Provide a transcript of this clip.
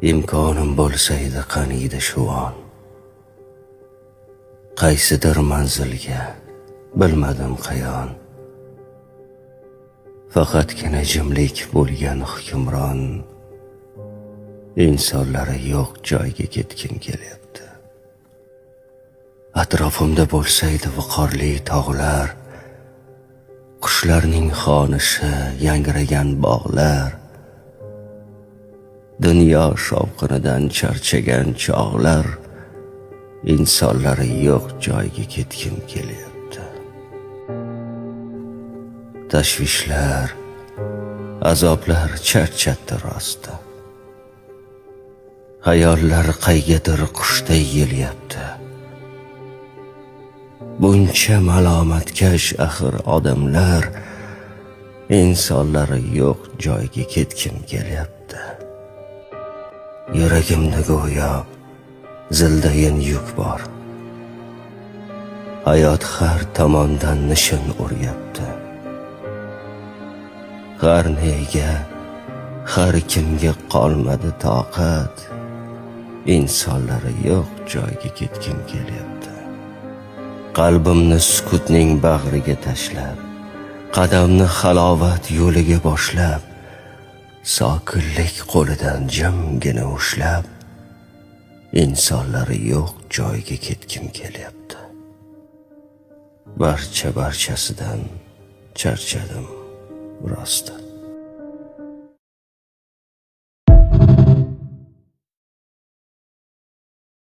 imkonim bo'lsa edi qaniydi shu on. Qaysidir manzilga bilmadim qayon. Faqatgina jimlik bo'lgan hukmron. Insonlari yo'q joyga ketgim kelyapti. Atrofimda bo'lsa edi viqorli tog'lar, qushlarning xonishi, yangragan bog'lar. Dunyo shovqinidan charchagan chog'lar, insonlari yo'q joyga ketgim kelyapti. Tashvishlar, azoblar charchatdi rosti. Hayollar qaygadir qushday yelyapti. Buncha malomatkash axir odamlar, insonlari yo'q joyga ketgim kelyapti. Yuragimda go'yo zildayin yuk bor. Hayot har tomondan nishin uryapti. Har nega, har kimga qolmadi toqat. Insonlari yo'q joyga ketgim kelyapti. Qalbimni sukutning bag'riga tashlab, qadamni halovat yo'liga boshlab, sokinlik qo'lidan jimgina ushlab, insonlari yo'q joyga ketgim kelyapti. Barchasidan charchadim rosti.